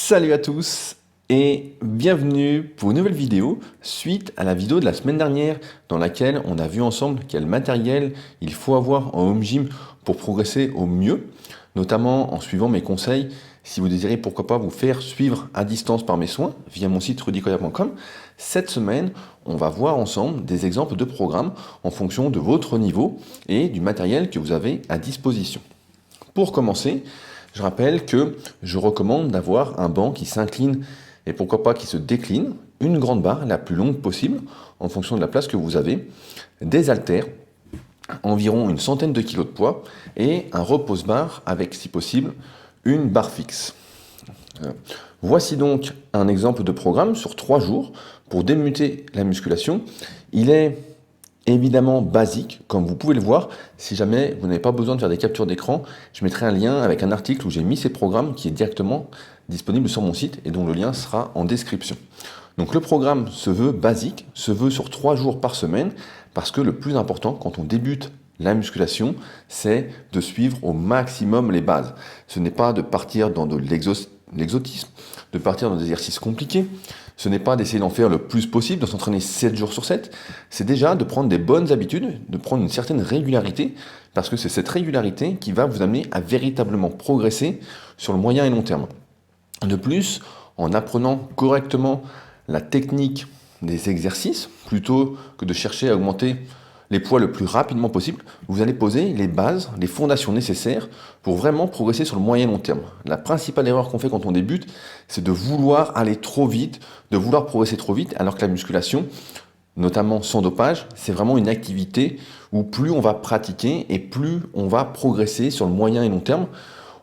Salut à tous et bienvenue pour une nouvelle vidéo suite à la vidéo de la semaine dernière dans laquelle on a vu ensemble quel matériel il faut avoir en home gym pour progresser au mieux, notamment en suivant mes conseils si vous désirez pourquoi pas vous faire suivre à distance par mes soins via mon site rudicoya.com. Cette semaine, on va voir ensemble des exemples de programmes en fonction de votre niveau et du matériel que vous avez à disposition. Pour commencer, je rappelle que je recommande d'avoir un banc qui s'incline et pourquoi pas qui se décline, une grande barre la plus longue possible en fonction de la place que vous avez, des haltères, environ une centaine de kilos de poids et un repose-barre avec si possible une barre fixe. Voici donc un exemple de programme sur 3 jours pour débuter la musculation. Il est évidemment basique, comme vous pouvez le voir. Si jamais vous n'avez pas besoin de faire des captures d'écran, je mettrai un lien avec un article où j'ai mis ces programmes qui est directement disponible sur mon site et dont le lien sera en description. Donc le programme se veut basique, se veut sur 3 jours par semaine, parce que le plus important quand on débute la musculation, c'est de suivre au maximum les bases. Ce n'est pas de partir dans de l'exotisme, de partir dans des exercices compliqués. Ce n'est pas d'essayer d'en faire le plus possible, de s'entraîner 7 jours sur 7. C'est déjà de prendre des bonnes habitudes, de prendre une certaine régularité, parce que c'est cette régularité qui va vous amener à véritablement progresser sur le moyen et long terme. De plus, en apprenant correctement la technique des exercices, plutôt que de chercher à augmenter les poids le plus rapidement possible, vous allez poser les bases, les fondations nécessaires pour vraiment progresser sur le moyen et long terme. La principale erreur qu'on fait quand on débute, c'est de vouloir aller trop vite, de vouloir progresser trop vite, alors que la musculation, notamment sans dopage, c'est vraiment une activité où plus on va pratiquer et plus on va progresser sur le moyen et long terme.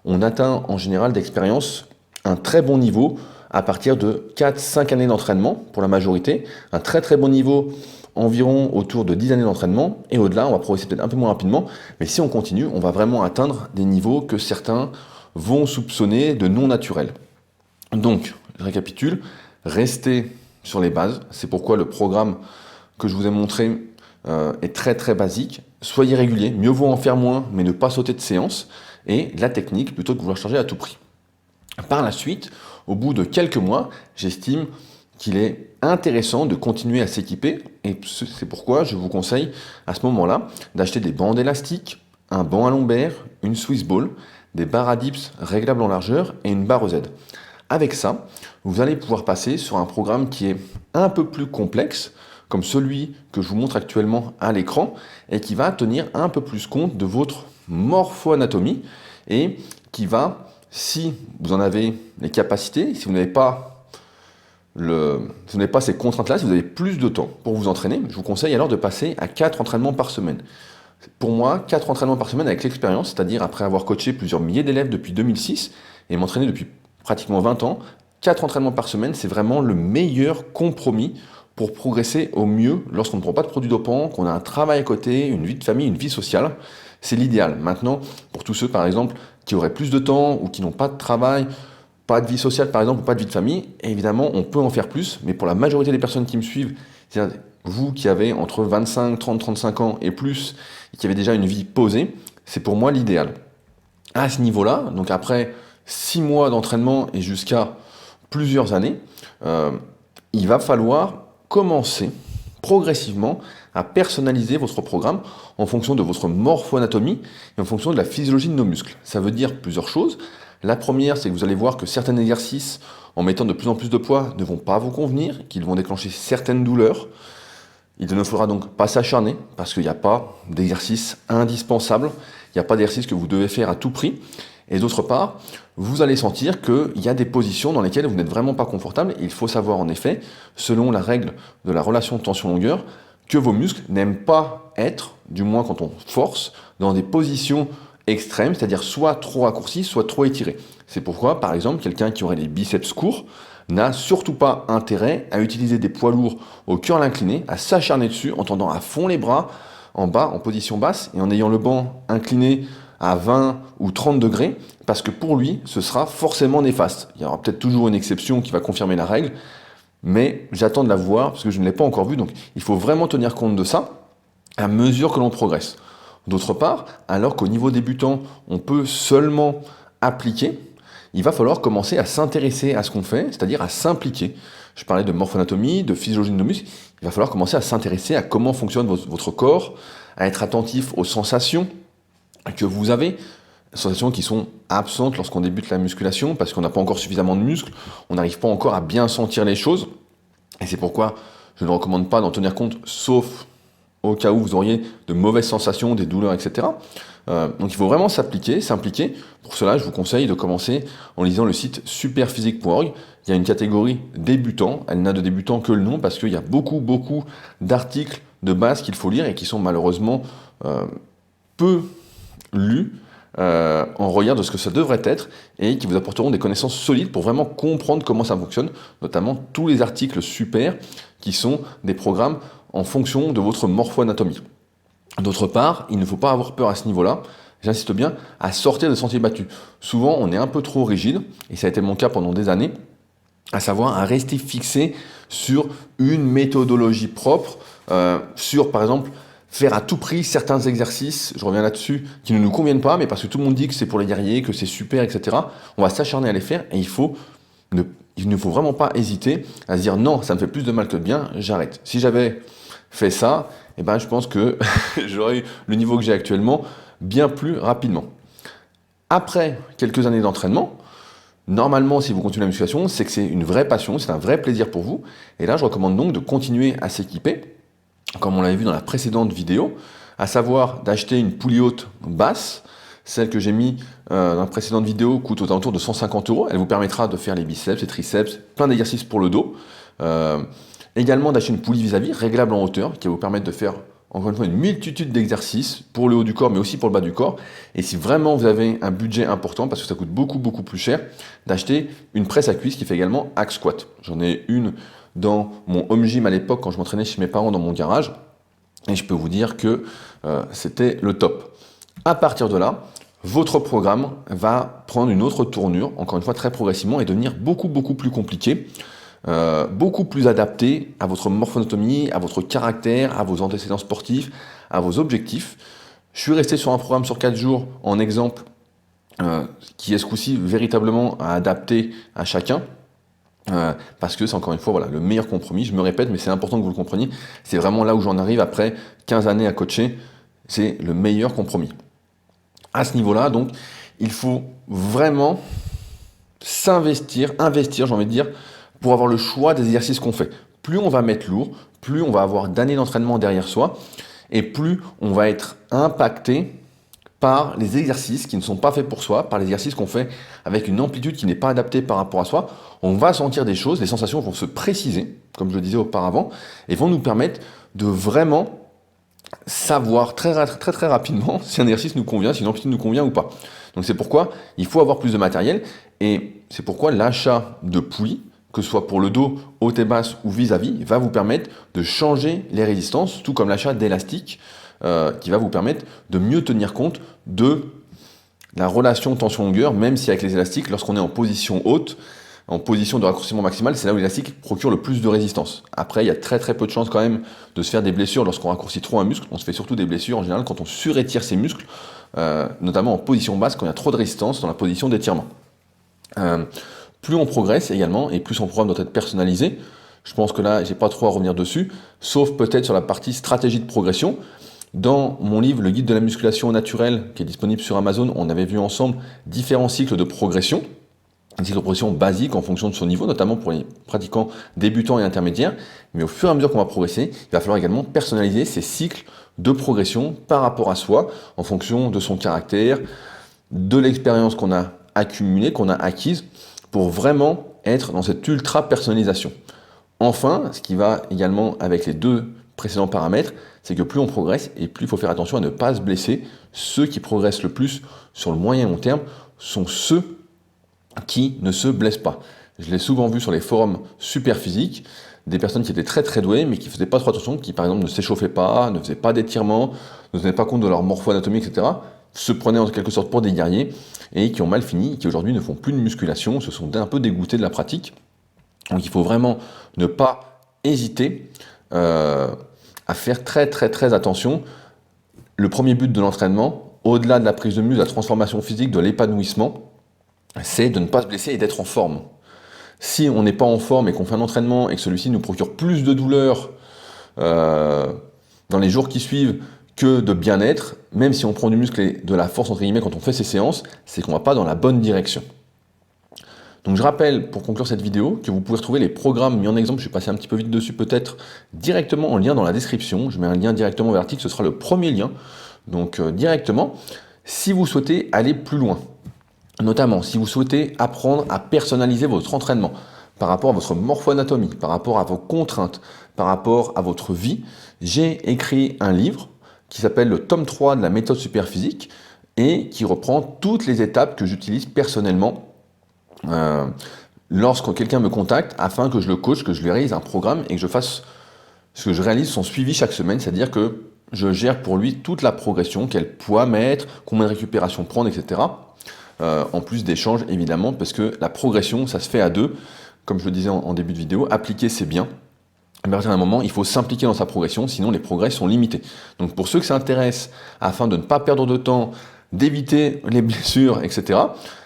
On atteint en général d'expérience un très bon niveau à partir de 4-5 années d'entraînement pour la majorité, un très très bon niveau environ autour de 10 années d'entraînement, et au-delà, on va progresser peut-être un peu moins rapidement, mais si on continue, on va vraiment atteindre des niveaux que certains vont soupçonner de non naturels. Donc, je récapitule, restez sur les bases, c'est pourquoi le programme que je vous ai montré est très très basique. Soyez régulier, mieux vaut en faire moins, mais ne pas sauter de séance, et la technique plutôt que vouloir changer à tout prix. Par la suite, au bout de quelques mois, j'estime qu'il est intéressant de continuer à s'équiper, et c'est pourquoi je vous conseille à ce moment-là d'acheter des bandes élastiques, un banc à lombaire, une Swiss Ball, des barres à dips réglables en largeur et une barre Z. Avec ça, vous allez pouvoir passer sur un programme qui est un peu plus complexe, comme celui que je vous montre actuellement à l'écran, et qui va tenir un peu plus compte de votre morpho-anatomie, et qui va, si vous en avez les capacités, si vous n'avez pas ces contraintes-là, si vous avez plus de temps pour vous entraîner, je vous conseille alors de passer à 4 entraînements par semaine. Pour moi, 4 entraînements par semaine avec l'expérience, c'est-à-dire après avoir coaché plusieurs milliers d'élèves depuis 2006 et m'entraîner depuis pratiquement 20 ans, 4 entraînements par semaine, c'est vraiment le meilleur compromis pour progresser au mieux lorsqu'on ne prend pas de produits dopants, qu'on a un travail à côté, une vie de famille, une vie sociale. C'est l'idéal. Maintenant, pour tous ceux, par exemple, qui auraient plus de temps ou qui n'ont pas de travail, pas de vie sociale par exemple, ou pas de vie de famille, évidemment on peut en faire plus, mais pour la majorité des personnes qui me suivent, c'est-à-dire vous qui avez entre 25, 30, 35 ans et plus, et qui avez déjà une vie posée, c'est pour moi l'idéal. À ce niveau-là, donc après 6 mois d'entraînement et jusqu'à plusieurs années, il va falloir commencer progressivement à personnaliser votre programme en fonction de votre morpho-anatomie et en fonction de la physiologie de nos muscles. Ça veut dire plusieurs choses. La première, c'est que vous allez voir que certains exercices, en mettant de plus en plus de poids, ne vont pas vous convenir, qu'ils vont déclencher certaines douleurs. Il ne faudra donc pas s'acharner, parce qu'il n'y a pas d'exercice indispensable, il n'y a pas d'exercice que vous devez faire à tout prix. Et d'autre part, vous allez sentir qu'il y a des positions dans lesquelles vous n'êtes vraiment pas confortable. Il faut savoir en effet, selon la règle de la relation tension-longueur, que vos muscles n'aiment pas être, du moins quand on force, dans des positions extrêmes, c'est-à-dire soit trop raccourcis, soit trop étirés. C'est pourquoi, par exemple, quelqu'un qui aurait les biceps courts n'a surtout pas intérêt à utiliser des poids lourds au curl incliné, à s'acharner dessus en tendant à fond les bras en bas, en position basse, et en ayant le banc incliné à 20 ou 30 degrés, parce que pour lui, ce sera forcément néfaste. Il y aura peut-être toujours une exception qui va confirmer la règle, mais j'attends de la voir, parce que je ne l'ai pas encore vue, donc il faut vraiment tenir compte de ça à mesure que l'on progresse. D'autre part, alors qu'au niveau débutant, on peut seulement appliquer, il va falloir commencer à s'intéresser à ce qu'on fait, c'est-à-dire à s'impliquer. Je parlais de morphoanatomie, de physiologie de nos muscles. Il va falloir commencer à s'intéresser à comment fonctionne votre corps, à être attentif aux sensations que vous avez, sensations qui sont absentes lorsqu'on débute la musculation parce qu'on n'a pas encore suffisamment de muscles, on n'arrive pas encore à bien sentir les choses. Et c'est pourquoi je ne recommande pas d'en tenir compte, sauf au cas où vous auriez de mauvaises sensations, des douleurs, etc. Donc il faut vraiment s'impliquer. Pour cela, je vous conseille de commencer en lisant le site superphysique.org. Il y a une catégorie débutants. Elle n'a de débutants que le nom parce qu'il y a beaucoup d'articles de base qu'il faut lire et qui sont malheureusement peu lus en regard de ce que ça devrait être et qui vous apporteront des connaissances solides pour vraiment comprendre comment ça fonctionne, notamment tous les articles super qui sont des programmes en fonction de votre morpho-anatomie. D'autre part, il ne faut pas avoir peur à ce niveau-là, j'insiste bien, à sortir des sentiers battus. Souvent, on est un peu trop rigide, et ça a été mon cas pendant des années, à savoir à rester fixé sur une méthodologie propre, sur par exemple faire à tout prix certains exercices, je reviens là-dessus, qui ne nous conviennent pas, mais parce que tout le monde dit que c'est pour les guerriers, que c'est super, etc. On va s'acharner à les faire, et il ne faut vraiment pas hésiter à se dire non, ça me fait plus de mal que de bien, j'arrête. Si j'avais fait ça, eh ben, je pense que j'aurais eu le niveau que j'ai actuellement bien plus rapidement. Après quelques années d'entraînement, normalement, si vous continuez la musculation, c'est que c'est une vraie passion, c'est un vrai plaisir pour vous. Et là, je recommande donc de continuer à s'équiper, comme on l'avait vu dans la précédente vidéo, à savoir d'acheter une poulie haute basse. Celle que j'ai mis dans la précédente vidéo coûte aux alentours de 150 €. Elle vous permettra de faire les biceps, les triceps, plein d'exercices pour le dos. Également d'acheter une poulie vis-à-vis, réglable en hauteur, qui va vous permettre de faire, encore une fois, une multitude d'exercices pour le haut du corps, mais aussi pour le bas du corps. Et si vraiment vous avez un budget important, parce que ça coûte beaucoup plus cher, d'acheter une presse à cuisse qui fait également hack squat. J'en ai une dans mon home gym à l'époque, quand je m'entraînais chez mes parents dans mon garage, et je peux vous dire que c'était le top. À partir de là, votre programme va prendre une autre tournure, encore une fois très progressivement, et devenir beaucoup plus compliqué. Beaucoup plus adapté à votre morphoanatomie, à votre caractère, à vos antécédents sportifs, à vos objectifs. Je suis resté sur un programme sur 4 jours en exemple qui est ce coup-ci véritablement à adapter à chacun. Parce que c'est encore une fois voilà, le meilleur compromis, je me répète, mais c'est important que vous le compreniez, c'est vraiment là où j'en arrive après 15 années à coacher, c'est le meilleur compromis. À ce niveau-là, donc, il faut vraiment investir, j'ai envie de dire, pour avoir le choix des exercices qu'on fait. Plus on va mettre lourd, plus on va avoir d'années d'entraînement derrière soi, et plus on va être impacté par les exercices qui ne sont pas faits pour soi, par les exercices qu'on fait avec une amplitude qui n'est pas adaptée par rapport à soi. On va sentir des choses, les sensations vont se préciser, comme je le disais auparavant, et vont nous permettre de vraiment savoir très rapidement si un exercice nous convient, si une amplitude nous convient ou pas. Donc c'est pourquoi il faut avoir plus de matériel, et c'est pourquoi l'achat de poulies, que ce soit pour le dos, haute et basse ou vis-à-vis, va vous permettre de changer les résistances, tout comme l'achat d'élastiques, qui va vous permettre de mieux tenir compte de la relation tension-longueur, même si avec les élastiques, lorsqu'on est en position haute, en position de raccourcissement maximal, c'est là où l'élastique procure le plus de résistance. Après, il y a très peu de chances quand même de se faire des blessures lorsqu'on raccourcit trop un muscle. On se fait surtout des blessures en général quand on surétire ses muscles, notamment en position basse, quand il y a trop de résistance dans la position d'étirement. Plus on progresse également, et plus son programme doit être personnalisé. Je pense que là, j'ai pas trop à revenir dessus, sauf peut-être sur la partie stratégie de progression. Dans mon livre, le guide de la musculation naturelle, qui est disponible sur Amazon, on avait vu ensemble différents cycles de progression. Un cycle de progression basique en fonction de son niveau, notamment pour les pratiquants débutants et intermédiaires. Mais au fur et à mesure qu'on va progresser, il va falloir également personnaliser ces cycles de progression par rapport à soi, en fonction de son caractère, de l'expérience qu'on a accumulée, qu'on a acquise, pour vraiment être dans cette ultra personnalisation. Enfin, ce qui va également avec les deux précédents paramètres, c'est que plus on progresse et plus il faut faire attention à ne pas se blesser. Ceux qui progressent le plus sur le moyen et long terme sont ceux qui ne se blessent pas. Je l'ai souvent vu sur les forums super physiques, des personnes qui étaient très douées mais qui ne faisaient pas trop attention, qui par exemple ne s'échauffaient pas, ne faisaient pas d'étirements, ne tenaient pas compte de leur morpho-anatomie, etc., se prenaient en quelque sorte pour des guerriers et qui ont mal fini, qui aujourd'hui ne font plus de musculation, se sont un peu dégoûtés de la pratique. Donc il faut vraiment ne pas hésiter à faire très attention. Le premier but de l'entraînement, au-delà de la prise de muscle, de la transformation physique, de l'épanouissement, c'est de ne pas se blesser et d'être en forme. Si on n'est pas en forme et qu'on fait un entraînement et que celui-ci nous procure plus de douleur dans les jours qui suivent que de bien-être, même si on prend du muscle et de la force entre guillemets quand on fait ces séances, c'est qu'on ne va pas dans la bonne direction. Donc je rappelle, pour conclure cette vidéo, que vous pouvez retrouver les programmes mis en exemple, je suis passé un petit peu vite dessus peut-être, directement en lien dans la description. Je mets un lien directement vers l'article, ce sera le premier lien, donc directement, si vous souhaitez aller plus loin. Notamment, si vous souhaitez apprendre à personnaliser votre entraînement par rapport à votre morpho-anatomie, par rapport à vos contraintes, par rapport à votre vie, j'ai écrit un livre qui s'appelle le tome 3 de la méthode Superphysique et qui reprend toutes les étapes que j'utilise personnellement lorsque quelqu'un me contacte afin que je le coach, que je lui réalise un programme et que je réalise son suivi chaque semaine, c'est-à-dire que je gère pour lui toute la progression, quel poids mettre, combien de récupération prendre, etc. En plus d'échanges évidemment, parce que la progression, ça se fait à deux, comme je le disais en début de vidéo, appliquer c'est bien, mais à partir d'un moment, il faut s'impliquer dans sa progression, sinon les progrès sont limités. Donc pour ceux que ça intéresse, afin de ne pas perdre de temps, d'éviter les blessures, etc.,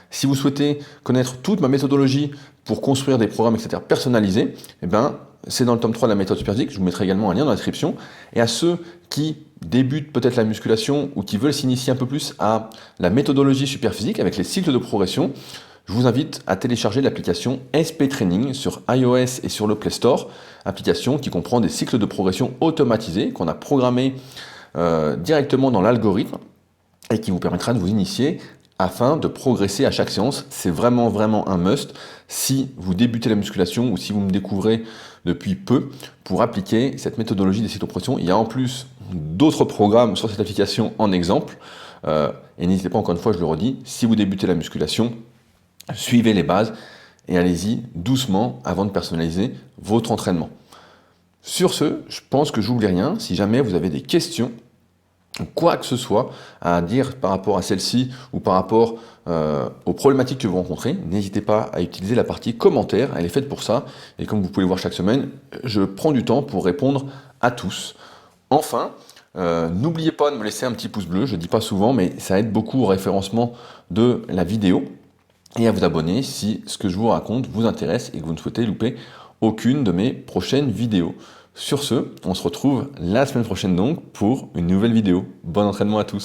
si vous souhaitez connaître toute ma méthodologie pour construire des programmes, etc., personnalisés, eh ben, c'est dans le tome 3 de la méthode Superphysique, je vous mettrai également un lien dans la description. Et à ceux qui débutent peut-être la musculation ou qui veulent s'initier un peu plus à la méthodologie Superphysique avec les cycles de progression, je vous invite à télécharger l'application SP Training sur iOS et sur le Play Store, application qui comprend des cycles de progression automatisés qu'on a programmés directement dans l'algorithme et qui vous permettra de vous initier afin de progresser à chaque séance. C'est vraiment, vraiment un must si vous débutez la musculation ou si vous me découvrez depuis peu pour appliquer cette méthodologie des cycles de progression. Il y a en plus d'autres programmes sur cette application en exemple. Et n'hésitez pas, encore une fois, je le redis, si vous débutez la musculation, suivez les bases et allez-y doucement avant de personnaliser votre entraînement. Sur ce, je pense que j'oublie rien. Si jamais vous avez des questions, quoi que ce soit à dire par rapport à celle-ci ou par rapport aux problématiques que vous rencontrez, n'hésitez pas à utiliser la partie commentaire, elle est faite pour ça, et comme vous pouvez le voir chaque semaine, je prends du temps pour répondre à tous. Enfin, n'oubliez pas de me laisser un petit pouce bleu, je ne dis pas souvent, mais ça aide beaucoup au référencement de la vidéo, et à vous abonner si ce que je vous raconte vous intéresse et que vous ne souhaitez louper aucune de mes prochaines vidéos. Sur ce, on se retrouve la semaine prochaine donc pour une nouvelle vidéo. Bon entraînement à tous!